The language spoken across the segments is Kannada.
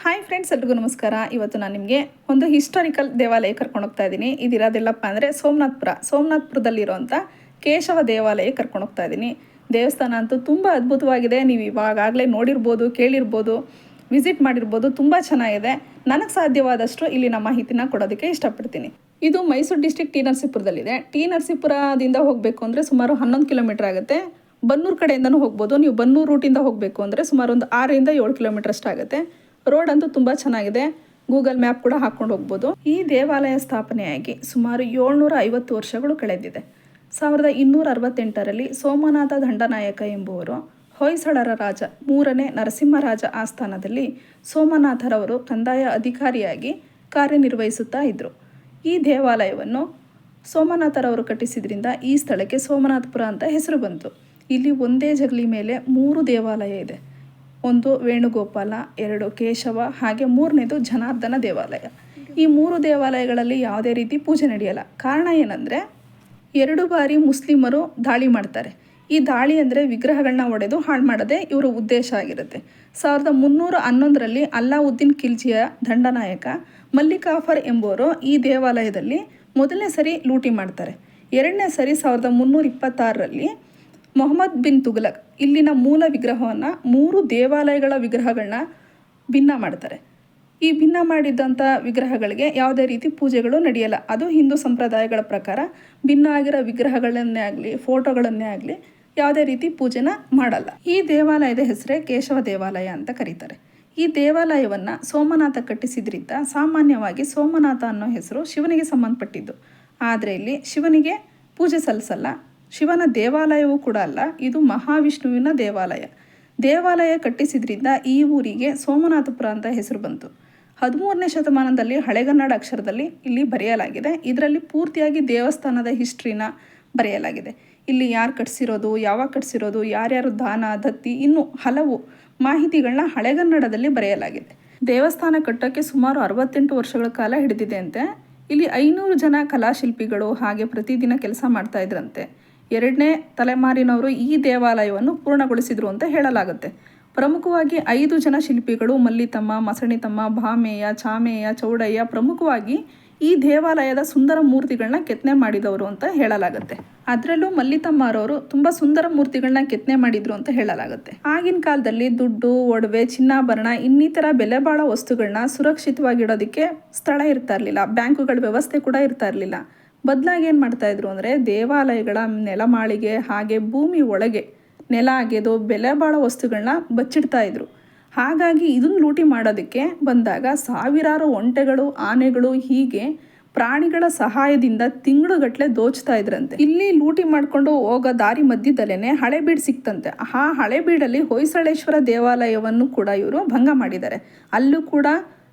ಹಾಯ್ ಫ್ರೆಂಡ್ಸ್, ಎಲ್ರಿಗೂ ನಮಸ್ಕಾರ. ಇವತ್ತು ನಾನು ನಿಮಗೆ ಒಂದು ಹಿಸ್ಟಾರಿಕಲ್ ದೇವಾಲಯ ಕರ್ಕೊಂಡು ಹೋಗ್ತಾ ಇದ್ದೀನಿ. ಇದಿರೋದಿಲ್ಲಪ್ಪ ಅಂದರೆ ಸೋಮನಾಥ್ಪುರದಲ್ಲಿರುವಂಥ ಕೇಶವ ದೇವಾಲಯ ಕರ್ಕೊಂಡು ಹೋಗ್ತಾ ಇದ್ದೀನಿ. ದೇವಸ್ಥಾನ ಅಂತೂ ತುಂಬ ಅದ್ಭುತವಾಗಿದೆ. ನೀವು ಇವಾಗಲೇ ನೋಡಿರ್ಬೋದು, ಕೇಳಿರ್ಬೋದು, ವಿಸಿಟ್ ಮಾಡಿರ್ಬೋದು. ತುಂಬ ಚೆನ್ನಾಗಿದೆ. ನನಗೆ ಸಾಧ್ಯವಾದಷ್ಟು ಇಲ್ಲಿನ ಮಾಹಿತಿನ ಕೊಡೋದಕ್ಕೆ ಇಷ್ಟಪಡ್ತೀನಿ. ಇದು ಮೈಸೂರು ಡಿಸ್ಟ್ರಿಕ್ಟ್ ಟಿ ನರಸೀಪುರದಲ್ಲಿದೆ. ಟಿ ನರಸೀಪುರದಿಂದ ಹೋಗಬೇಕು ಅಂದರೆ ಸುಮಾರು 11 ಕಿಲೋಮೀಟರ್ ಆಗುತ್ತೆ. ಬನ್ನೂರು ಕಡೆಯಿಂದನೂ ಹೋಗ್ಬೋದು. ನೀವು ಬನ್ನೂರು ರೂಟಿಂದ ಹೋಗಬೇಕು ಅಂದರೆ ಸುಮಾರು ಒಂದು 6ರಿಂದ 7 ಕಿಲೋಮೀಟರ್ ಅಷ್ಟಾಗುತ್ತೆ. ರೋಡ್ ಅಂತೂ ತುಂಬ ಚೆನ್ನಾಗಿದೆ. ಗೂಗಲ್ ಮ್ಯಾಪ್ ಕೂಡ ಹಾಕ್ಕೊಂಡು ಹೋಗ್ಬೋದು. ಈ ದೇವಾಲಯ ಸ್ಥಾಪನೆಯಾಗಿ ಸುಮಾರು 750 ವರ್ಷಗಳು ಕಳೆದಿದೆ. 1268ರಲ್ಲಿ ಸೋಮನಾಥ ದಂಡನಾಯಕ ಎಂಬುವರು ಹೊಯ್ಸಳರ ರಾಜ 3ನೇ ನರಸಿಂಹರಾಜ ಆಸ್ಥಾನದಲ್ಲಿ ಸೋಮನಾಥರವರು ಕಂದಾಯ ಅಧಿಕಾರಿಯಾಗಿ ಕಾರ್ಯನಿರ್ವಹಿಸುತ್ತಾ ಇದ್ದರು. ಈ ದೇವಾಲಯವನ್ನು ಸೋಮನಾಥರವರು ಕಟ್ಟಿಸಿದ್ರಿಂದ ಈ ಸ್ಥಳಕ್ಕೆ ಸೋಮನಾಥಪುರ ಅಂತ ಹೆಸರು ಬಂತು. ಇಲ್ಲಿ ಒಂದೇ ಜಗಲಿ ಮೇಲೆ 3 ದೇವಾಲಯ ಇದೆ. 1 ವೇಣುಗೋಪಾಲ, 2 ಕೇಶವ, ಹಾಗೆ 3ನೇದು ಜನಾರ್ದನ ದೇವಾಲಯ. ಈ 3 ದೇವಾಲಯಗಳಲ್ಲಿ ಯಾವುದೇ ರೀತಿ ಪೂಜೆ ನಡೆಯಲ್ಲ. ಕಾರಣ ಏನಂದರೆ 2 ಬಾರಿ ಮುಸ್ಲಿಮರು ದಾಳಿ ಮಾಡ್ತಾರೆ. ಈ ದಾಳಿ ಅಂದರೆ ವಿಗ್ರಹಗಳನ್ನ ಒಡೆದು ಹಾಳು ಮಾಡೋದೇ ಇವರ ಉದ್ದೇಶ ಆಗಿರುತ್ತೆ. 1311ರಲ್ಲಿ ಅಲ್ಲಾವುದ್ದೀನ್ ಖಿಲ್ಜಿಯ ದಂಡನಾಯಕ ಮಲ್ಲಿಕಾಫರ್ ಎಂಬುವರು ಈ ದೇವಾಲಯದಲ್ಲಿ ಮೊದಲನೇ ಸರಿ ಲೂಟಿ ಮಾಡ್ತಾರೆ. 2ನೇ ಸರಿ 1326ರಲ್ಲಿ ಮೊಹಮ್ಮದ್ ಬಿನ್ ತುಘಲಕ್ ಇಲ್ಲಿನ ಮೂಲ ವಿಗ್ರಹವನ್ನು 3 ದೇವಾಲಯಗಳ ವಿಗ್ರಹಗಳನ್ನ ಭಿನ್ನ ಮಾಡ್ತಾರೆ. ಈ ಭಿನ್ನ ಮಾಡಿದಂಥ ವಿಗ್ರಹಗಳಿಗೆ ಯಾವುದೇ ರೀತಿ ಪೂಜೆಗಳು ನಡೆಯಲ್ಲ. ಅದು ಹಿಂದೂ ಸಂಪ್ರದಾಯಗಳ ಪ್ರಕಾರ ಭಿನ್ನ ಆಗಿರೋ ವಿಗ್ರಹಗಳನ್ನೇ ಆಗಲಿ, ಫೋಟೋಗಳನ್ನೇ ಆಗಲಿ ಯಾವುದೇ ರೀತಿ ಪೂಜೆನ ಮಾಡಲ್ಲ. ಈ ದೇವಾಲಯದ ಹೆಸರೇ ಕೇಶವ ದೇವಾಲಯ ಅಂತ ಕರೀತಾರೆ. ಈ ದೇವಾಲಯವನ್ನು ಸೋಮನಾಥ ಕಟ್ಟಿಸಿದ್ರಿಂದ ಸಾಮಾನ್ಯವಾಗಿ ಸೋಮನಾಥ ಅನ್ನೋ ಹೆಸರು ಶಿವನಿಗೆ ಸಂಬಂಧಪಟ್ಟಿದ್ದು. ಆದರೆ ಇಲ್ಲಿ ಶಿವನಿಗೆ ಪೂಜೆ ಸಲ್ಲಿಸಲ್ಲ. ಶಿವನ ದೇವಾಲಯವೂ ಕೂಡ ಅಲ್ಲ, ಇದು ಮಹಾವಿಷ್ಣುವಿನ ದೇವಾಲಯ. ದೇವಾಲಯ ಕಟ್ಟಿಸಿದ್ರಿಂದ ಈ ಊರಿಗೆ ಸೋಮನಾಥಪುರ ಅಂತ ಹೆಸರು ಬಂತು. 13ನೇ ಶತಮಾನದಲ್ಲಿ ಹಳೆಗನ್ನಡ ಅಕ್ಷರದಲ್ಲಿ ಇಲ್ಲಿ ಬರೆಯಲಾಗಿದೆ. ಇದರಲ್ಲಿ ಪೂರ್ತಿಯಾಗಿ ದೇವಸ್ಥಾನದ ಹಿಸ್ಟ್ರಿನ ಬರೆಯಲಾಗಿದೆ. ಇಲ್ಲಿ ಯಾರು ಕಟ್ಟಿಸಿರೋದು, ಯಾವಾಗ ಕಟ್ಟಿಸಿರೋದು, ಯಾರ್ಯಾರು ದಾನ ದತ್ತಿ, ಇನ್ನೂ ಹಲವು ಮಾಹಿತಿಗಳನ್ನ ಹಳೆಗನ್ನಡದಲ್ಲಿ ಬರೆಯಲಾಗಿದೆ. ದೇವಸ್ಥಾನ ಕಟ್ಟೋಕ್ಕೆ ಸುಮಾರು 68 ವರ್ಷಗಳ ಕಾಲ ಹಿಡಿದಿದೆ ಅಂತೆ. ಇಲ್ಲಿ 500 ಜನ ಕಲಾಶಿಲ್ಪಿಗಳು ಹಾಗೆ ಪ್ರತಿದಿನ ಕೆಲಸ ಮಾಡ್ತಾ ಇದ್ರಂತೆ. 2ನೇ ತಲೆಮಾರಿನವರು ಈ ದೇವಾಲಯವನ್ನು ಪೂರ್ಣಗೊಳಿಸಿದರು ಅಂತ ಹೇಳಲಾಗುತ್ತೆ. ಪ್ರಮುಖವಾಗಿ 5 ಜನ ಶಿಲ್ಪಿಗಳು ಮಲ್ಲಿತಮ್ಮ, ಮಸಣಿತಮ್ಮ, ಭಾಮೇಯ, ಚಾಮೇಯ, ಚೌಡಯ್ಯ ಪ್ರಮುಖವಾಗಿ ಈ ದೇವಾಲಯದ ಸುಂದರ ಮೂರ್ತಿಗಳನ್ನ ಕೆತ್ತನೆ ಮಾಡಿದವರು ಅಂತ ಹೇಳಲಾಗುತ್ತೆ. ಅದರಲ್ಲೂ ಮಲ್ಲಿತಮ್ಮರವರು ತುಂಬ ಸುಂದರ ಮೂರ್ತಿಗಳನ್ನ ಕೆತ್ತನೆ ಮಾಡಿದ್ರು ಅಂತ ಹೇಳಲಾಗುತ್ತೆ. ಆಗಿನ ಕಾಲದಲ್ಲಿ ದುಡ್ಡು, ಒಡವೆ, ಚಿನ್ನಾಭರಣ ಇನ್ನಿತರ ಬೆಲೆ ಬಾಳೋ ವಸ್ತುಗಳನ್ನ ಸುರಕ್ಷಿತವಾಗಿಡೋದಕ್ಕೆ ಸ್ಥಳ ಇರ್ತಾ ಇರಲಿಲ್ಲ. ಬ್ಯಾಂಕುಗಳ ವ್ಯವಸ್ಥೆ ಕೂಡ ಇರ್ತಾ ಇರಲಿಲ್ಲ. ಬದಲಾಗಿ ಏನು ಮಾಡ್ತಾಯಿದ್ರು ಅಂದರೆ ದೇವಾಲಯಗಳ ನೆಲಮಾಳಿಗೆ ಹಾಗೆ ಭೂಮಿ ಒಳಗೆ ನೆಲ ಅಗೆದು ಬೆಲೆ ಬಾಳೋ ವಸ್ತುಗಳನ್ನ ಬಚ್ಚಿಡ್ತಾ ಇದ್ರು. ಹಾಗಾಗಿ ಇದನ್ನು ಲೂಟಿ ಮಾಡೋದಕ್ಕೆ ಬಂದಾಗ ಸಾವಿರಾರು ಒಂಟೆಗಳು, ಆನೆಗಳು ಹೀಗೆ ಪ್ರಾಣಿಗಳ ಸಹಾಯದಿಂದ ತಿಂಗಳುಗಟ್ಟಲೆ ದೋಚ್ತಾ ಇದ್ರಂತೆ. ಇಲ್ಲಿ ಲೂಟಿ ಮಾಡಿಕೊಂಡು ಹೋಗೋ ದಾರಿ ಮಧ್ಯದಲ್ಲೇ ಹಳೆಬೀಡು ಸಿಕ್ತಂತೆ. ಆ ಹಳೆಬೀಡಲ್ಲಿ ಹೊಯ್ಸಳೇಶ್ವರ ದೇವಾಲಯವನ್ನು ಕೂಡ ಇವರು ಭಂಗ ಮಾಡಿದ್ದಾರೆ. ಅಲ್ಲೂ ಕೂಡ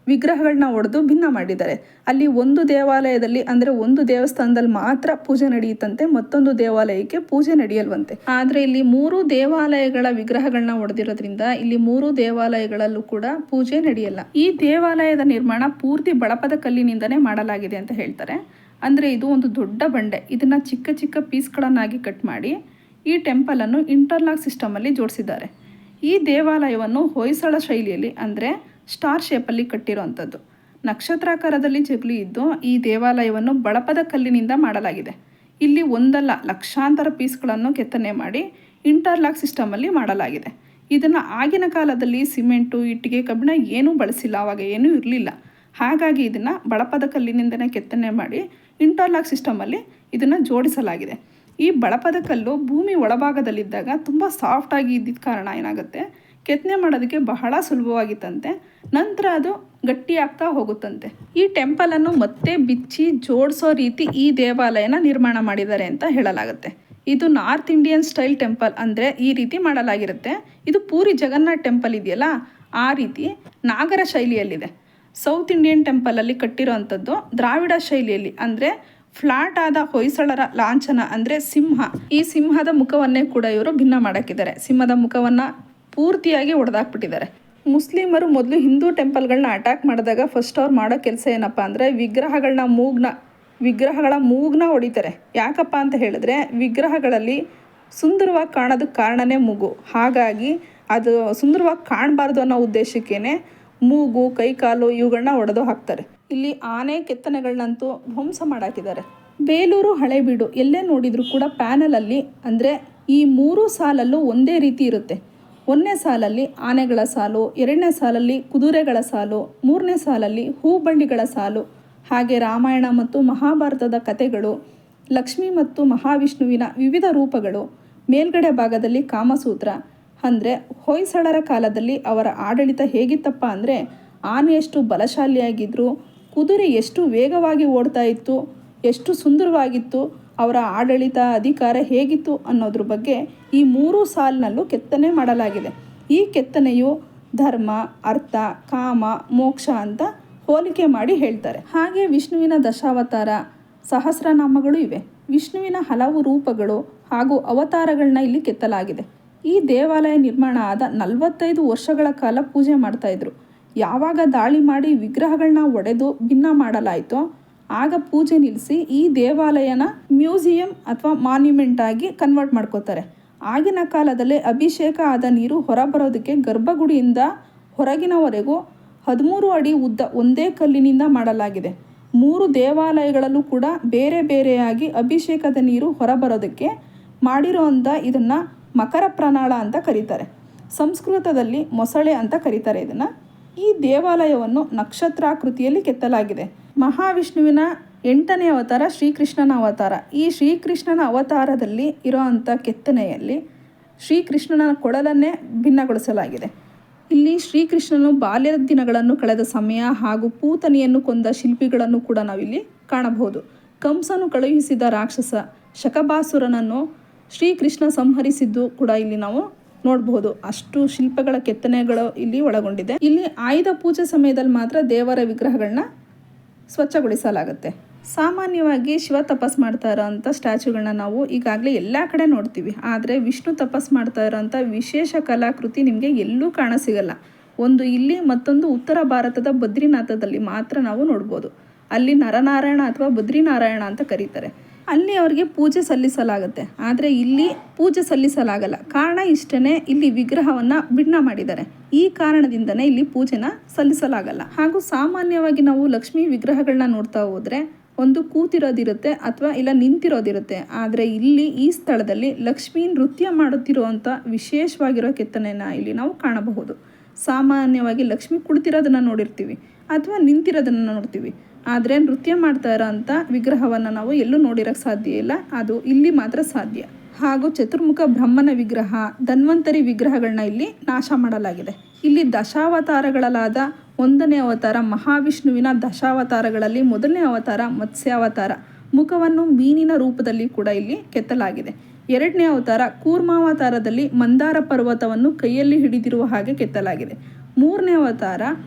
ವಿಗ್ರಹಗಳನ್ನ ಒಡೆದು ಭಿನ್ನ ಮಾಡಿದ್ದಾರೆ. ಅಲ್ಲಿ ಒಂದು ದೇವಾಲಯದಲ್ಲಿ ಅಂದರೆ ಒಂದು ದೇವಸ್ಥಾನದಲ್ಲಿ ಮಾತ್ರ ಪೂಜೆ ನಡೆಯುತ್ತಂತೆ, ಮತ್ತೊಂದು ದೇವಾಲಯಕ್ಕೆ ಪೂಜೆ ನಡೆಯಲ್ವಂತೆ. ಆದರೆ ಇಲ್ಲಿ 3 ದೇವಾಲಯಗಳ ವಿಗ್ರಹಗಳನ್ನ ಒಡೆದಿರೋದ್ರಿಂದ ಇಲ್ಲಿ 3 ದೇವಾಲಯಗಳಲ್ಲೂ ಕೂಡ ಪೂಜೆ ನಡೆಯಲ್ಲ. ಈ ದೇವಾಲಯದ ನಿರ್ಮಾಣ ಪೂರ್ತಿ ಬಳಪದ ಕಲ್ಲಿನಿಂದನೇ ಮಾಡಲಾಗಿದೆ ಅಂತ ಹೇಳ್ತಾರೆ. ಅಂದರೆ ಇದು ಒಂದು ದೊಡ್ಡ ಬಂಡೆ. ಇದನ್ನು ಚಿಕ್ಕ ಚಿಕ್ಕ ಪೀಸ್ಗಳನ್ನಾಗಿ ಕಟ್ ಮಾಡಿ ಈ ಟೆಂಪಲನ್ನು ಇಂಟರ್ಲಾಕ್ ಸಿಸ್ಟಮಲ್ಲಿ ಜೋಡಿಸಿದ್ದಾರೆ. ಈ ದೇವಾಲಯವನ್ನು ಹೊಯ್ಸಳ ಶೈಲಿಯಲ್ಲಿ ಅಂದರೆ ಸ್ಟಾರ್ ಶೇಪಲ್ಲಿ ಕಟ್ಟಿರೋವಂಥದ್ದು. ನಕ್ಷತ್ರಾಕಾರದಲ್ಲಿ ಜಗಲಿ ಇದ್ದು ಈ ದೇವಾಲಯವನ್ನು ಬಳಪದ ಕಲ್ಲಿನಿಂದ ಮಾಡಲಾಗಿದೆ. ಇಲ್ಲಿ ಒಂದಲ್ಲ ಲಕ್ಷಾಂತರ ಪೀಸ್ಗಳನ್ನು ಕೆತ್ತನೆ ಮಾಡಿ ಇಂಟರ್ಲಾಕ್ ಸಿಸ್ಟಮಲ್ಲಿ ಮಾಡಲಾಗಿದೆ. ಇದನ್ನು ಆಗಿನ ಕಾಲದಲ್ಲಿ ಸಿಮೆಂಟು, ಇಟ್ಟಿಗೆ, ಕಬ್ಬಿಣ ಏನೂ ಬಳಸಿಲ್ಲ. ಆವಾಗ ಏನೂ ಇರಲಿಲ್ಲ. ಹಾಗಾಗಿ ಇದನ್ನು ಬಳಪದ ಕಲ್ಲಿನಿಂದನೇ ಕೆತ್ತನೆ ಮಾಡಿ ಇಂಟರ್ಲಾಕ್ ಸಿಸ್ಟಮಲ್ಲಿ ಇದನ್ನು ಜೋಡಿಸಲಾಗಿದೆ. ಈ ಬಳಪದ ಕಲ್ಲು ಭೂಮಿ ಒಳಭಾಗದಲ್ಲಿದ್ದಾಗ ತುಂಬ ಸಾಫ್ಟಾಗಿ ಇದ್ದಿದ್ದ ಕಾರಣ ಏನಾಗುತ್ತೆ, ಕೆತ್ತನೆ ಮಾಡೋದಕ್ಕೆ ಬಹಳ ಸುಲಭವಾಗಿತ್ತಂತೆ. ನಂತರ ಅದು ಗಟ್ಟಿಯಾಗ್ತಾ ಹೋಗುತ್ತಂತೆ. ಈ ಟೆಂಪಲನ್ನು ಮತ್ತೆ ಬಿಚ್ಚಿ ಜೋಡಿಸೋ ರೀತಿ ಈ ದೇವಾಲಯನ ನಿರ್ಮಾಣ ಮಾಡಿದ್ದಾರೆ ಅಂತ ಹೇಳಲಾಗುತ್ತೆ. ಇದು ನಾರ್ತ್ ಇಂಡಿಯನ್ ಸ್ಟೈಲ್ ಟೆಂಪಲ್ ಅಂದರೆ ಈ ರೀತಿ ಮಾಡಲಾಗಿರುತ್ತೆ. ಇದು ಪೂರಿ ಜಗನ್ನಾಥ್ ಟೆಂಪಲ್ ಇದೆಯಲ್ಲ ಆ ರೀತಿ ನಾಗರ ಶೈಲಿಯಲ್ಲಿದೆ. ಸೌತ್ ಇಂಡಿಯನ್ ಟೆಂಪಲಲ್ಲಿ ಕಟ್ಟಿರೋವಂಥದ್ದು ದ್ರಾವಿಡ ಶೈಲಿಯಲ್ಲಿ ಅಂದರೆ ಫ್ಲಾಟ್ ಆದ ಹೊಯ್ಸಳರ ಲಾಂಛನ ಅಂದರೆ ಸಿಂಹ. ಈ ಸಿಂಹದ ಮುಖವನ್ನೇ ಕೂಡ ಇವರು ಭಿನ್ನ ಮಾಡಾಕಿದ್ದಾರೆ. ಸಿಂಹದ ಮುಖವನ್ನು ಪೂರ್ತಿಯಾಗಿ ಒಡೆದಾಕ್ಬಿಟ್ಟಿದ್ದಾರೆ. ಮುಸ್ಲಿಮರು ಮೊದಲು ಹಿಂದೂ ಟೆಂಪಲ್ಗಳನ್ನ ಅಟ್ಯಾಕ್ ಮಾಡಿದಾಗ ಫಸ್ಟ್ ಅವ್ರು ಮಾಡೋ ಕೆಲಸ ಏನಪ್ಪ ಅಂದರೆ ವಿಗ್ರಹಗಳ ಮೂಗ್ನ ಹೊಡಿತಾರೆ. ಯಾಕಪ್ಪ ಅಂತ ಹೇಳಿದ್ರೆ ವಿಗ್ರಹಗಳಲ್ಲಿ ಸುಂದರವಾಗಿ ಕಾಣೋದಕ್ಕೆ ಕಾರಣನೇ ಮೂಗು. ಹಾಗಾಗಿ ಅದು ಸುಂದರವಾಗಿ ಕಾಣಬಾರ್ದು ಅನ್ನೋ ಉದ್ದೇಶಕ್ಕೇ ಮೂಗು, ಕೈಕಾಲು ಇವುಗಳನ್ನ ಒಡೆದು ಹಾಕ್ತಾರೆ. ಇಲ್ಲಿ ಆನೆ ಕೆತ್ತನೆಗಳನ್ನಂತೂ ಧ್ವಂಸ ಮಾಡಾಕಿದ್ದಾರೆ. ಬೇಲೂರು, ಹಳೇಬೀಡು ಎಲ್ಲೇ ನೋಡಿದರೂ ಕೂಡ ಪ್ಯಾನಲಲ್ಲಿ ಅಂದರೆ ಈ 3 ಸಾಲಲ್ಲೂ ಒಂದೇ ರೀತಿ ಇರುತ್ತೆ. 1ನೇ ಸಾಲಲ್ಲಿ ಆನೆಗಳ ಸಾಲು, 2ನೇ ಸಾಲಲ್ಲಿ ಕುದುರೆಗಳ ಸಾಲು, 3ನೇ ಸಾಲಲ್ಲಿ ಹೂಬಳ್ಳಿಗಳ ಸಾಲು, ಹಾಗೆ ರಾಮಾಯಣ ಮತ್ತು ಮಹಾಭಾರತದ ಕಥೆಗಳು, ಲಕ್ಷ್ಮಿ ಮತ್ತು ಮಹಾವಿಷ್ಣುವಿನ ವಿವಿಧ ರೂಪಗಳು, ಮೇಲ್ಗಡೆ ಭಾಗದಲ್ಲಿ ಕಾಮಸೂತ್ರ. ಅಂದರೆ ಹೊಯ್ಸಳರ ಕಾಲದಲ್ಲಿ ಅವರ ಆಡಳಿತ ಹೇಗಿತ್ತಪ್ಪ ಅಂದರೆ ಆನೆ ಎಷ್ಟು ಬಲಶಾಲಿಯಾಗಿದ್ದರು, ಕುದುರೆ ಎಷ್ಟು ವೇಗವಾಗಿ ಓಡ್ತಾ ಇತ್ತು, ಎಷ್ಟು ಸುಂದರವಾಗಿತ್ತು, ಅವರ ಆಡಳಿತ ಅಧಿಕಾರ ಹೇಗಿತ್ತು ಅನ್ನೋದ್ರ ಬಗ್ಗೆ ಈ 3 ಸಾಲಿನಲ್ಲೂ ಕೆತ್ತನೆ ಮಾಡಲಾಗಿದೆ. ಈ ಕೆತ್ತನೆಯು ಧರ್ಮ, ಅರ್ಥ, ಕಾಮ, ಮೋಕ್ಷ ಅಂತ ಹೋಲಿಕೆ ಮಾಡಿ ಹೇಳ್ತಾರೆ. ಹಾಗೆ ವಿಷ್ಣುವಿನ ದಶಾವತಾರ, ಸಹಸ್ರನಾಮಗಳು ಇವೆ. ವಿಷ್ಣುವಿನ ಹಲವು ರೂಪಗಳು ಹಾಗೂ ಅವತಾರಗಳನ್ನ ಇಲ್ಲಿ ಕೆತ್ತಲಾಗಿದೆ. ಈ ದೇವಾಲಯ ನಿರ್ಮಾಣ ಆದ 45 ವರ್ಷಗಳ ಕಾಲ ಪೂಜೆ ಮಾಡ್ತಾಯಿದ್ರು. ಯಾವಾಗ ದಾಳಿ ಮಾಡಿ ವಿಗ್ರಹಗಳನ್ನ ಒಡೆದು ಭಿನ್ನ ಮಾಡಲಾಯಿತೋ ಆಗ ಪೂಜೆ ನಿಲ್ಲಿಸಿ ಈ ದೇವಾಲಯನ ಮ್ಯೂಸಿಯಂ ಅಥವಾ ಮಾನ್ಯುಮೆಂಟ್ ಆಗಿ ಕನ್ವರ್ಟ್ ಮಾಡ್ಕೋತಾರೆ. ಆಗಿನ ಕಾಲದಲ್ಲಿ ಅಭಿಷೇಕ ಆದ ನೀರು ಹೊರಬರೋದಕ್ಕೆ ಗರ್ಭಗುಡಿಯಿಂದ ಹೊರಗಿನವರೆಗೂ 13 ಅಡಿ ಉದ್ದ ಒಂದೇ ಕಲ್ಲಿನಿಂದ ಮಾಡಲಾಗಿದೆ. 3 ದೇವಾಲಯಗಳಲ್ಲೂ ಕೂಡ ಬೇರೆ ಬೇರೆಯಾಗಿ ಅಭಿಷೇಕದ ನೀರು ಹೊರಬರೋದಕ್ಕೆ ಮಾಡಿರೋಂಥ ಇದನ್ನು ಮಕರ ಪ್ರಣಾಳ ಅಂತ ಕರೀತಾರೆ. ಸಂಸ್ಕೃತದಲ್ಲಿ ಮೊಸಳೆ ಅಂತ ಕರೀತಾರೆ ಇದನ್ನು. ಈ ದೇವಾಲಯವನ್ನು ನಕ್ಷತ್ರಾಕೃತಿಯಲ್ಲಿ ಕೆತ್ತಲಾಗಿದೆ. ಮಹಾವಿಷ್ಣುವಿನ 8ನೇ ಅವತಾರ ಶ್ರೀಕೃಷ್ಣನ ಅವತಾರ. ಈ ಶ್ರೀಕೃಷ್ಣನ ಅವತಾರದಲ್ಲಿ ಇರೋವಂಥ ಕೆತ್ತನೆಯಲ್ಲಿ ಶ್ರೀಕೃಷ್ಣನ ಕೊಳಲನ್ನೇ ಭಿನ್ನಗೊಳಿಸಲಾಗಿದೆ. ಇಲ್ಲಿ ಶ್ರೀಕೃಷ್ಣನು ಬಾಲ್ಯದ ದಿನಗಳನ್ನು ಕಳೆದ ಸಮಯ ಹಾಗೂ ಪೂತನಿಯನ್ನು ಕೊಂದ ಶಿಲ್ಪಿಗಳನ್ನು ಕೂಡ ನಾವಿಲ್ಲಿ ಕಾಣಬಹುದು. ಕಂಸನು ಕಳುಹಿಸಿದ ರಾಕ್ಷಸ ಶಕಬಾಸುರನನ್ನು ಶ್ರೀಕೃಷ್ಣ ಸಂಹರಿಸಿದ್ದು ಕೂಡ ಇಲ್ಲಿ ನಾವು ನೋಡಬಹುದು. ಅಷ್ಟು ಶಿಲ್ಪಗಳ ಕೆತ್ತನೆಗಳು ಇಲ್ಲಿ ಒಳಗೊಂಡಿದೆ. ಇಲ್ಲಿ ಆಯುಧ ಪೂಜೆ ಸಮಯದಲ್ಲಿ ಮಾತ್ರ ದೇವರ ವಿಗ್ರಹಗಳನ್ನ ಸ್ವಚ್ಛಗೊಳಿಸಲಾಗುತ್ತೆ. ಸಾಮಾನ್ಯವಾಗಿ ಶಿವ ತಪಸ್ ಮಾಡ್ತಾ ಇರೋಂಥ ಸ್ಟ್ಯಾಚ್ಯೂಗಳನ್ನ ನಾವು ಈಗಾಗಲೇ ಎಲ್ಲ ಕಡೆ ನೋಡ್ತೀವಿ. ಆದರೆ ವಿಷ್ಣು ತಪಸ್ ಮಾಡ್ತಾ ಇರೋಂಥ ವಿಶೇಷ ಕಲಾಕೃತಿ ನಿಮಗೆ ಎಲ್ಲೂ ಕಾಣಸಿಗಲ್ಲ. ಒಂದು ಇಲ್ಲಿ, ಮತ್ತೊಂದು ಉತ್ತರ ಭಾರತದ ಬದ್ರಿನಾಥದಲ್ಲಿ ಮಾತ್ರ ನಾವು ನೋಡ್ಬೋದು. ಅಲ್ಲಿ ನರನಾರಾಯಣ ಅಥವಾ ಬದ್ರಿನಾರಾಯಣ ಅಂತ ಕರೀತಾರೆ. ಅಲ್ಲಿ ಅವರಿಗೆ ಪೂಜೆ ಸಲ್ಲಿಸಲಾಗುತ್ತೆ. ಆದರೆ ಇಲ್ಲಿ ಪೂಜೆ ಸಲ್ಲಿಸಲಾಗಲ್ಲ. ಕಾರಣ ಇಷ್ಟೇ, ಇಲ್ಲಿ ವಿಗ್ರಹವನ್ನು ಭಿನ್ನ ಮಾಡಿದ್ದಾರೆ. ಈ ಕಾರಣದಿಂದನೇ ಇಲ್ಲಿ ಪೂಜೆನ ಸಲ್ಲಿಸಲಾಗಲ್ಲ. ಹಾಗೂ ಸಾಮಾನ್ಯವಾಗಿ ನಾವು ಲಕ್ಷ್ಮೀ ವಿಗ್ರಹಗಳನ್ನ ನೋಡ್ತಾ ಹೋದರೆ ಒಂದು ಕೂತಿರೋದಿರುತ್ತೆ ಅಥವಾ ಇಲ್ಲ ನಿಂತಿರೋದಿರುತ್ತೆ. ಆದರೆ ಇಲ್ಲಿ ಈ ಸ್ಥಳದಲ್ಲಿ ಲಕ್ಷ್ಮೀ ನೃತ್ಯ ಮಾಡುತ್ತಿರುವಂಥ ವಿಶೇಷವಾಗಿರೋ ಕೆತ್ತನೆಯನ್ನು ಇಲ್ಲಿ ನಾವು ಕಾಣಬಹುದು. ಸಾಮಾನ್ಯವಾಗಿ ಲಕ್ಷ್ಮಿ ಕುಳಿತಿರೋದನ್ನು ನೋಡಿರ್ತೀವಿ ಅಥವಾ ನಿಂತಿರೋದನ್ನು ನೋಡ್ತೀವಿ. ಆದರೆ ನೃತ್ಯ ಮಾಡ್ತಾ ಇರೋಂಥ ವಿಗ್ರಹವನ್ನು ನಾವು ಎಲ್ಲೂ ನೋಡಿರೋಕ್ಕೆ ಸಾಧ್ಯ ಇಲ್ಲ. ಅದು ಇಲ್ಲಿ ಮಾತ್ರ ಸಾಧ್ಯ. ಹಾಗೂ ಚತುರ್ಮುಖ ಬ್ರಹ್ಮನ ವಿಗ್ರಹ, ಧನ್ವಂತರಿ ವಿಗ್ರಹಗಳನ್ನ ಇಲ್ಲಿ ನಾಶ ಮಾಡಲಾಗಿದೆ. ಇಲ್ಲಿ ದಶಾವತಾರಗಳಾದ 1ನೇ ಅವತಾರ ಮಹಾವಿಷ್ಣುವಿನ ದಶಾವತಾರಗಳಲ್ಲಿ 1ನೇ ಅವತಾರ ಮತ್ಸ್ಯಾವತಾರ. ಮುಖವನ್ನು ಮೀನಿನ ರೂಪದಲ್ಲಿ ಕೂಡ ಇಲ್ಲಿ ಕೆತ್ತಲಾಗಿದೆ. 2ನೇ ಅವತಾರ ಕೂರ್ಮಾವತಾರದಲ್ಲಿ ಮಂದಾರ ಪರ್ವತವನ್ನು ಕೈಯಲ್ಲಿ ಹಿಡಿದಿರುವ ಹಾಗೆ ಕೆತ್ತಲಾಗಿದೆ. 3ನೇ ಅವತಾರ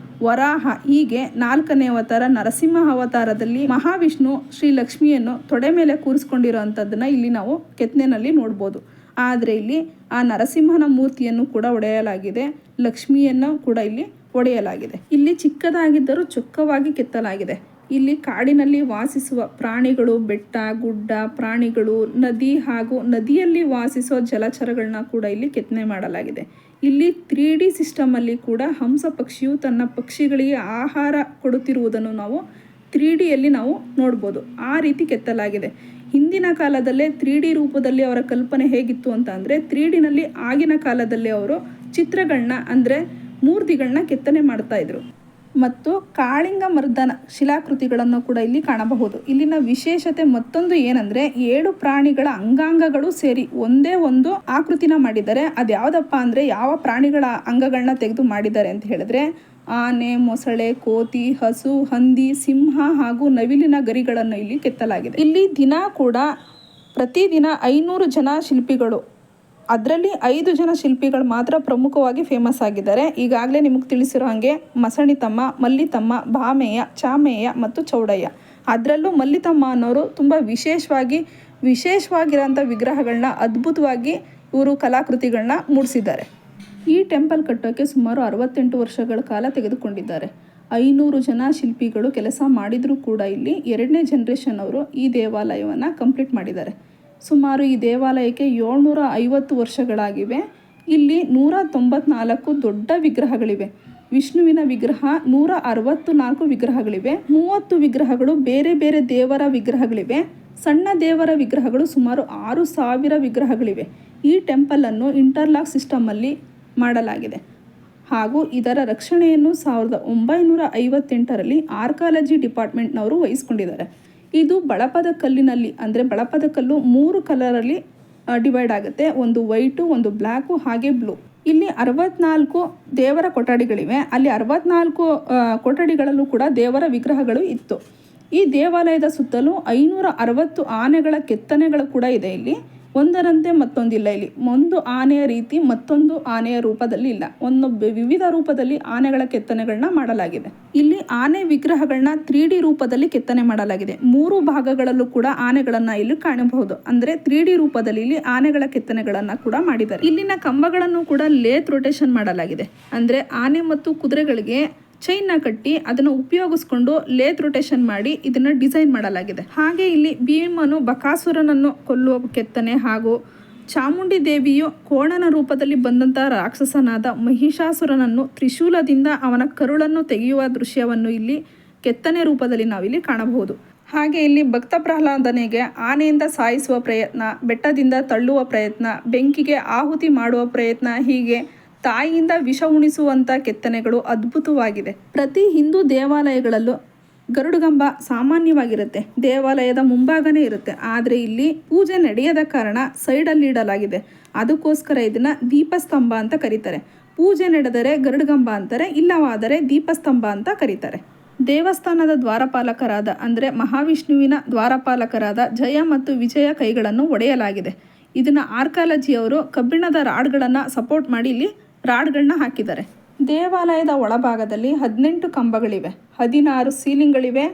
ವರಾಹ. ಹೀಗೆ 4ನೇ ಅವತಾರ ನರಸಿಂಹ ಅವತಾರದಲ್ಲಿ ಮಹಾವಿಷ್ಣು ಶ್ರೀ ಲಕ್ಷ್ಮಿಯನ್ನು ತೊಡೆ ಮೇಲೆ ಕೂರಿಸ್ಕೊಂಡಿರೋವಂಥದ್ದನ್ನು ಇಲ್ಲಿ ನಾವು ಕೆತ್ತನೆಯಲ್ಲಿ ನೋಡ್ಬೋದು. ಆದರೆ ಇಲ್ಲಿ ಆ ನರಸಿಂಹನ ಮೂರ್ತಿಯನ್ನು ಕೂಡ ಒಡೆಯಲಾಗಿದೆ, ಲಕ್ಷ್ಮಿಯನ್ನು ಕೂಡ ಇಲ್ಲಿ ಒಡೆಯಲಾಗಿದೆ. ಇಲ್ಲಿ ಚಿಕ್ಕದಾಗಿದ್ದರೂ ಚೊಕ್ಕವಾಗಿ ಕೆತ್ತಲಾಗಿದೆ. ಇಲ್ಲಿ ಕಾಡಿನಲ್ಲಿ ವಾಸಿಸುವ ಪ್ರಾಣಿಗಳು, ಬೆಟ್ಟ ಗುಡ್ಡ ಪ್ರಾಣಿಗಳು, ನದಿ ಹಾಗೂ ನದಿಯಲ್ಲಿ ವಾಸಿಸುವ ಜಲಚರಗಳನ್ನ ಕೂಡ ಇಲ್ಲಿ ಕೆತ್ತನೆ ಮಾಡಲಾಗಿದೆ. ಇಲ್ಲಿ 3D ಸಿಸ್ಟಮಲ್ಲಿ ಕೂಡ ಹಂಸ ಪಕ್ಷಿಯು ತನ್ನ ಪಕ್ಷಿಗಳಿಗೆ ಆಹಾರ ಕೊಡುತ್ತಿರುವುದನ್ನು ನಾವು 3Dಯಲ್ಲಿ ನಾವು ನೋಡ್ಬೋದು. ಆ ರೀತಿ ಕೆತ್ತಲಾಗಿದೆ. ಹಿಂದಿನ ಕಾಲದಲ್ಲೇ 3D ರೂಪದಲ್ಲಿ ಅವರ ಕಲ್ಪನೆ ಹೇಗಿತ್ತು ಅಂತ ಅಂದರೆ 3Dನಲ್ಲಿ ಆಗಿನ ಕಾಲದಲ್ಲಿ ಅವರು ಚಿತ್ರಗಳನ್ನ ಅಂದರೆ ಮೂರ್ತಿಗಳನ್ನ ಕೆತ್ತನೆ ಮಾಡ್ತಾಯಿದ್ರು. ಮತ್ತು ಕಾಳಿಂಗ ಮರ್ದನ ಶಿಲಾಕೃತಿಗಳನ್ನು ಕೂಡ ಇಲ್ಲಿ ಕಾಣಬಹುದು. ಇಲ್ಲಿನ ವಿಶೇಷತೆ ಮತ್ತೊಂದು ಏನಂದರೆ 7 ಪ್ರಾಣಿಗಳ ಅಂಗಾಂಗಗಳು ಸೇರಿ ಒಂದೇ ಒಂದು ಆಕೃತಿನ ಮಾಡಿದ್ದಾರೆ. ಅದು ಯಾವುದಪ್ಪ ಅಂದರೆ ಯಾವ ಪ್ರಾಣಿಗಳ ಅಂಗಗಳನ್ನ ತೆಗೆದು ಮಾಡಿದ್ದಾರೆ ಅಂತ ಹೇಳಿದ್ರೆ ಆನೆ, ಮೊಸಳೆ, ಕೋತಿ, ಹಸು, ಹಂದಿ, ಸಿಂಹ ಹಾಗೂ ನವಿಲಿನ ಗರಿಗಳನ್ನು ಇಲ್ಲಿ ಕೆತ್ತಲಾಗಿದೆ. ಇಲ್ಲಿ ದಿನ ಕೂಡ ಪ್ರತಿದಿನ 500 ಜನ ಶಿಲ್ಪಿಗಳು, ಅದರಲ್ಲಿ 5 ಜನ ಶಿಲ್ಪಿಗಳು ಮಾತ್ರ ಪ್ರಮುಖವಾಗಿ ಫೇಮಸ್ ಆಗಿದ್ದಾರೆ. ಈಗಾಗಲೇ ನಿಮಗೆ ತಿಳಿಸಿರೋ ಹಾಗೆ ಮಸಣಿತಮ್ಮ, ಮಲ್ಲಿತಮ್ಮ, ಭಾಮೇಯ, ಚಾಮೇಯ ಮತ್ತು ಚೌಡಯ್ಯ. ಅದರಲ್ಲೂ ಮಲ್ಲಿತಮ್ಮ ಅನ್ನೋರು ತುಂಬ ವಿಶೇಷವಾಗಿರೋಂಥ ವಿಗ್ರಹಗಳನ್ನ ಅದ್ಭುತವಾಗಿ ಇವರು ಕಲಾಕೃತಿಗಳನ್ನ ಮೂಡಿಸಿದ್ದಾರೆ. ಈ ಟೆಂಪಲ್ ಕಟ್ಟೋಕ್ಕೆ ಸುಮಾರು 68 ವರ್ಷಗಳ ಕಾಲ ತೆಗೆದುಕೊಂಡಿದ್ದಾರೆ. 500 ಜನ ಶಿಲ್ಪಿಗಳು ಕೆಲಸ ಮಾಡಿದರೂ ಕೂಡ ಇಲ್ಲಿ 2ನೇ ಜನರೇಷನ್ ಅವರು ಈ ದೇವಾಲಯವನ್ನು ಕಂಪ್ಲೀಟ್ ಮಾಡಿದ್ದಾರೆ. ಸುಮಾರು ಈ ದೇವಾಲಯಕ್ಕೆ 750 ವರ್ಷಗಳಾಗಿವೆ. ಇಲ್ಲಿ 194 ದೊಡ್ಡ ವಿಗ್ರಹಗಳಿವೆ. ವಿಷ್ಣುವಿನ ವಿಗ್ರಹ 164 ವಿಗ್ರಹಗಳಿವೆ. 30 ವಿಗ್ರಹಗಳು ಬೇರೆ ಬೇರೆ ದೇವರ ವಿಗ್ರಹಗಳಿವೆ. ಸಣ್ಣ ದೇವರ ವಿಗ್ರಹಗಳು ಸುಮಾರು 6000 ವಿಗ್ರಹಗಳಿವೆ. ಈ ಟೆಂಪಲನ್ನು ಇಂಟರ್ಲಾಕ್ ಸಿಸ್ಟಮಲ್ಲಿ ಮಾಡಲಾಗಿದೆ ಹಾಗೂ ಇದರ ರಕ್ಷಣೆಯನ್ನು 1958ರಲ್ಲಿ ಆರ್ಕಾಲಜಿ ಡಿಪಾರ್ಟ್ಮೆಂಟ್ನವರು ವಹಿಸ್ಕೊಂಡಿದ್ದಾರೆ. ಇದು ಬಳಪದ ಕಲ್ಲಿನಲ್ಲಿ ಅಂದರೆ ಬಳಪದ ಕಲ್ಲು 3 ಕಲರಲ್ಲಿ ಡಿವೈಡ್ ಆಗುತ್ತೆ. ಒಂದು ವೈಟು, ಒಂದು ಬ್ಲ್ಯಾಕು, ಹಾಗೆ ಬ್ಲೂ. ಇಲ್ಲಿ 64 ದೇವರ ಕೊಠಡಿಗಳಿವೆ. ಅಲ್ಲಿ 64 ಕೊಠಡಿಗಳಲ್ಲೂ ಕೂಡ ದೇವರ ವಿಗ್ರಹಗಳು ಇತ್ತು. ಈ ದೇವಾಲಯದ ಸುತ್ತಲೂ 560 ಆನೆಗಳ ಕೆತ್ತನೆಗಳು ಕೂಡ ಇದೆ. ಇಲ್ಲಿ ಒಂದರಂತೆ ಮತ್ತೊಂದಿಲ್ಲ. ಇಲ್ಲಿ ಒಂದು ಆನೆಯ ರೀತಿ ಮತ್ತೊಂದು ಆನೆಯ ರೂಪದಲ್ಲಿ ಇಲ್ಲ. ವಿವಿಧ ರೂಪದಲ್ಲಿ ಆನೆಗಳ ಕೆತ್ತನೆಗಳನ್ನ ಮಾಡಲಾಗಿದೆ. ಇಲ್ಲಿ ಆನೆ ವಿಗ್ರಹಗಳನ್ನ 3D ರೂಪದಲ್ಲಿ ಕೆತ್ತನೆ ಮಾಡಲಾಗಿದೆ. 3 ಭಾಗಗಳಲ್ಲೂ ಕೂಡ ಆನೆಗಳನ್ನ ಇಲ್ಲಿ ಕಾಣಬಹುದು. ಅಂದ್ರೆ 3D ರೂಪದಲ್ಲಿ ಇಲ್ಲಿ ಆನೆಗಳ ಕೆತ್ತನೆಗಳನ್ನ ಕೂಡ ಮಾಡಿದ್ದಾರೆ. ಇಲ್ಲಿನ ಕಂಬಗಳನ್ನು ಕೂಡ ಲೇತ್ ರೊಟೇಷನ್ ಮಾಡಲಾಗಿದೆ. ಅಂದ್ರೆ ಆನೆ ಮತ್ತು ಕುದುರೆಗಳಿಗೆ ಚೈನ್ನ ಕಟ್ಟಿ ಅದನ್ನು ಉಪಯೋಗಿಸ್ಕೊಂಡು ಲೇತ್ ರೊಟೇಷನ್ ಮಾಡಿ ಇದನ್ನು ಡಿಸೈನ್ ಮಾಡಲಾಗಿದೆ. ಹಾಗೆ ಇಲ್ಲಿ ಭೀಮನು ಬಕಾಸುರನನ್ನು ಕೊಲ್ಲುವ ಕೆತ್ತನೆ ಹಾಗೂ ಚಾಮುಂಡಿ ದೇವಿಯು ಕೋಣನ ರೂಪದಲ್ಲಿ ಬಂದಂತಹ ರಾಕ್ಷಸನಾದ ಮಹಿಷಾಸುರನನ್ನು ತ್ರಿಶೂಲದಿಂದ ಅವನ ಕರುಳನ್ನು ತೆಗೆಯುವ ದೃಶ್ಯವನ್ನು ಇಲ್ಲಿ ಕೆತ್ತನೆ ರೂಪದಲ್ಲಿ ನಾವಿಲ್ಲಿ ಕಾಣಬಹುದು. ಹಾಗೆ ಇಲ್ಲಿ ಭಕ್ತ ಪ್ರಹ್ಲಾದನಿಗೆ ಆನೆಯಿಂದ ಸಾಯಿಸುವ ಪ್ರಯತ್ನ, ಬೆಟ್ಟದಿಂದ ತಳ್ಳುವ ಪ್ರಯತ್ನ, ಬೆಂಕಿಗೆ ಆಹುತಿ ಮಾಡುವ ಪ್ರಯತ್ನ, ಹೀಗೆ ತಾಯಿಯಿಂದ ವಿಷ ಉಣಿಸುವಂಥ ಕೆತ್ತನೆಗಳು ಅದ್ಭುತವಾಗಿದೆ. ಪ್ರತಿ ಹಿಂದೂ ದೇವಾಲಯಗಳಲ್ಲೂ ಗರುಡಗಂಬ ಸಾಮಾನ್ಯವಾಗಿರುತ್ತೆ. ದೇವಾಲಯದ ಮುಂಭಾಗನೇ ಇರುತ್ತೆ. ಆದರೆ ಇಲ್ಲಿ ಪೂಜೆ ನಡೆಯದ ಕಾರಣ ಸೈಡಲ್ಲಿ ಇಡಲಾಗಿದೆ. ಅದಕ್ಕೋಸ್ಕರ ಇದನ್ನು ದೀಪಸ್ತಂಭ ಅಂತ ಕರೀತಾರೆ. ಪೂಜೆ ನಡೆದರೆ ಗರುಡಗಂಬ ಅಂತಾರೆ, ಇಲ್ಲವಾದರೆ ದೀಪಸ್ತಂಭ ಅಂತ ಕರೀತಾರೆ. ದೇವಸ್ಥಾನದ ದ್ವಾರಪಾಲಕರಾದ ಅಂದರೆ ಮಹಾವಿಷ್ಣುವಿನ ದ್ವಾರಪಾಲಕರಾದ ಜಯ ಮತ್ತು ವಿಜಯ ಕೈಗಳನ್ನು ಒಡೆಯಲಾಗಿದೆ. ಇದನ್ನು ಆರ್ಕಾಲಜಿಯವರು ಕಬ್ಬಿಣದ ರಾಡ್ಗಳನ್ನು ಸಪೋರ್ಟ್ ಮಾಡಿ ಇಲ್ಲಿ ರಾಡ್ಗಳನ್ನ ಹಾಕಿದ್ದಾರೆ. ದೇವಾಲಯದ ಒಳಭಾಗದಲ್ಲಿ 18 ಕಂಬಗಳಿವೆ, 16 ಸೀಲಿಂಗ್ಗಳಿವೆ.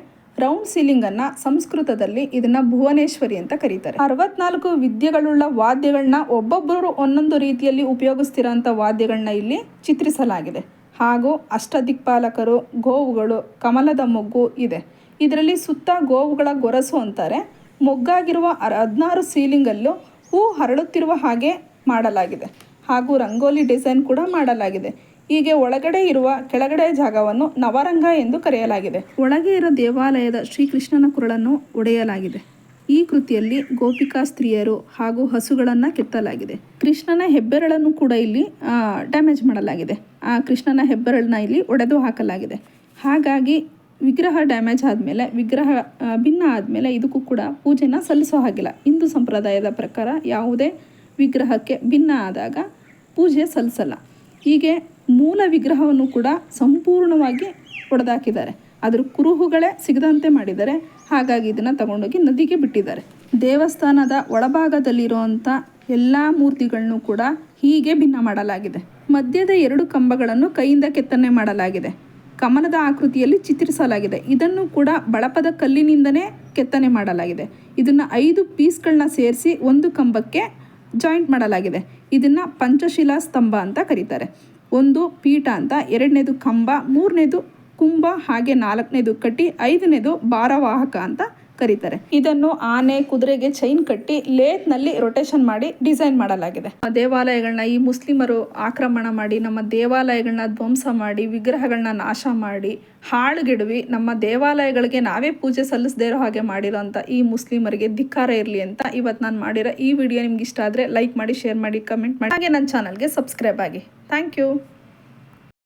ರೌಂಡ್ ಸೀಲಿಂಗನ್ನು ಸಂಸ್ಕೃತದಲ್ಲಿ ಇದನ್ನು ಭುವನೇಶ್ವರಿ ಅಂತ ಕರೀತಾರೆ. 64 ವಿದ್ಯೆಗಳುಳ್ಳ ವಾದ್ಯಗಳನ್ನ ಒಬ್ಬೊಬ್ಬರು ಒಂದೊಂದು ರೀತಿಯಲ್ಲಿ ಉಪಯೋಗಿಸ್ತಿರೋಂಥ ವಾದ್ಯಗಳನ್ನ ಇಲ್ಲಿ ಚಿತ್ರಿಸಲಾಗಿದೆ. ಹಾಗೂ ಅಷ್ಟದಿಕ್ಪಾಲಕರು, ಗೋವುಗಳು, ಕಮಲದ ಮೊಗ್ಗು ಇದೆ. ಇದರಲ್ಲಿ ಸುತ್ತ ಗೋವುಗಳ ಗೊರಸು ಅಂತಾರೆ. ಮೊಗ್ಗಾಗಿರುವ 16 ಸೀಲಿಂಗಲ್ಲೂ ಹೂ ಹರಳುತ್ತಿರುವ ಹಾಗೆ ಮಾಡಲಾಗಿದೆ. ಹಾಗೂ ರಂಗೋಲಿ ಡಿಸೈನ್ ಕೂಡ ಮಾಡಲಾಗಿದೆ. ಹೀಗೆ ಒಳಗಡೆ ಇರುವ ಕೆಳಗಡೆ ಜಾಗವನ್ನು ನವರಂಗ ಎಂದು ಕರೆಯಲಾಗಿದೆ. ಒಳಗೆ ಇರೋ ದೇವಾಲಯದ ಶ್ರೀಕೃಷ್ಣನ ಕುರಳನ್ನು ಒಡೆಯಲಾಗಿದೆ. ಈ ಕೃತಿಯಲ್ಲಿ ಗೋಪಿಕಾ ಸ್ತ್ರೀಯರು ಹಾಗೂ ಹಸುಗಳನ್ನು ಕೆತ್ತಲಾಗಿದೆ. ಕೃಷ್ಣನ ಹೆಬ್ಬೆರಳನ್ನು ಕೂಡ ಇಲ್ಲಿ ಡ್ಯಾಮೇಜ್ ಮಾಡಲಾಗಿದೆ. ಆ ಕೃಷ್ಣನ ಹೆಬ್ಬೆರಳನ್ನ ಇಲ್ಲಿ ಒಡೆದು ಹಾಕಲಾಗಿದೆ. ಹಾಗಾಗಿ ವಿಗ್ರಹ ಡ್ಯಾಮೇಜ್ ಆದಮೇಲೆ, ವಿಗ್ರಹ ಭಿನ್ನ ಆದಮೇಲೆ ಇದಕ್ಕೂ ಕೂಡ ಪೂಜೆನ ಸಲ್ಲಿಸೋ ಹಾಗಿಲ್ಲ. ಹಿಂದೂ ಸಂಪ್ರದಾಯದ ಪ್ರಕಾರ ಯಾವುದೇ ವಿಗ್ರಹಕ್ಕೆ ಭಿನ್ನ ಆದಾಗ ಪೂಜೆ ಸಲ್ಲಿಸಲ್ಲ. ಹೀಗೆ ಮೂಲ ವಿಗ್ರಹವನ್ನು ಕೂಡ ಸಂಪೂರ್ಣವಾಗಿ ಒಡೆದಾಕಿದ್ದಾರೆ. ಅದರ ಕುರುಹುಗಳೇ ಸಿಗದಂತೆ ಮಾಡಿದ್ದಾರೆ. ಹಾಗಾಗಿ ಇದನ್ನು ತಗೊಂಡೋಗಿ ನದಿಗೆ ಬಿಟ್ಟಿದ್ದಾರೆ. ದೇವಸ್ಥಾನದ ಒಳಭಾಗದಲ್ಲಿರುವಂಥ ಎಲ್ಲ ಮೂರ್ತಿಗಳನ್ನು ಕೂಡ ಹೀಗೆ ಭಿನ್ನ ಮಾಡಲಾಗಿದೆ. ಮಧ್ಯದ 2 ಕಂಬಗಳನ್ನು ಕೈಯಿಂದ ಕೆತ್ತನೆ ಮಾಡಲಾಗಿದೆ. ಕಮಲದ ಆಕೃತಿಯಲ್ಲಿ ಚಿತ್ರಿಸಲಾಗಿದೆ. ಇದನ್ನು ಕೂಡ ಬಳಪದ ಕಲ್ಲಿನಿಂದನೇ ಕೆತ್ತನೆ ಮಾಡಲಾಗಿದೆ. ಇದನ್ನು 5 ಪೀಸ್ಗಳನ್ನ ಸೇರಿಸಿ ಒಂದು ಕಂಬಕ್ಕೆ ಜಾಯಿಂಟ್ ಮಾಡಲಾಗಿದೆ. ಇದನ್ನು ಪಂಚಶಿಲಾ ಸ್ತಂಭ ಅಂತ ಕರೀತಾರೆ. ಒಂದು ಪೀಠ ಅಂತ, 2ನೇದು ಕಂಬ, 3ನೇದು ಕುಂಭ, ಹಾಗೆ 4ನೇದು ಕಟ್ಟಿ, 5ನೇದು ಭಾರವಾಹಕ ಅಂತ ಕರೀತಾರೆ. ಇದನ್ನು ಆನೆ, ಕುದುರೆಗೆ ಚೈನ್ ಕಟ್ಟಿ ಲೇತ್ನಲ್ಲಿ ರೊಟೇಷನ್ ಮಾಡಿ ಡಿಸೈನ್ ಮಾಡಲಾಗಿದೆ. ದೇವಾಲಯಗಳನ್ನ ಈ ಮುಸ್ಲಿಮರು ಆಕ್ರಮಣ ಮಾಡಿ ನಮ್ಮ ದೇವಾಲಯಗಳನ್ನ ಧ್ವಂಸ ಮಾಡಿ ವಿಗ್ರಹಗಳನ್ನ ನಾಶ ಮಾಡಿ ಹಾಳುಗೆಡವಿ ನಮ್ಮ ದೇವಾಲಯಗಳಿಗೆ ನಾವೇ ಪೂಜೆ ಸಲ್ಲಿಸದೇ ಇರೋ ಹಾಗೆ ಮಾಡಿರೋಂಥ ಈ ಮುಸ್ಲಿಮರಿಗೆ ಧಿಕ್ಕಾರ ಇರಲಿ ಅಂತ ಇವತ್ತು ನಾನು ಮಾಡಿರೋ ಈ ವಿಡಿಯೋ ನಿಮ್ಗೆ ಇಷ್ಟ ಆದರೆ ಲೈಕ್ ಮಾಡಿ, ಶೇರ್ ಮಾಡಿ, ಕಮೆಂಟ್ ಮಾಡಿ, ಹಾಗೆ ನನ್ನ ಚಾನಲ್ಗೆ ಸಬ್ಸ್ಕ್ರೈಬ್ ಆಗಿ. Thank you.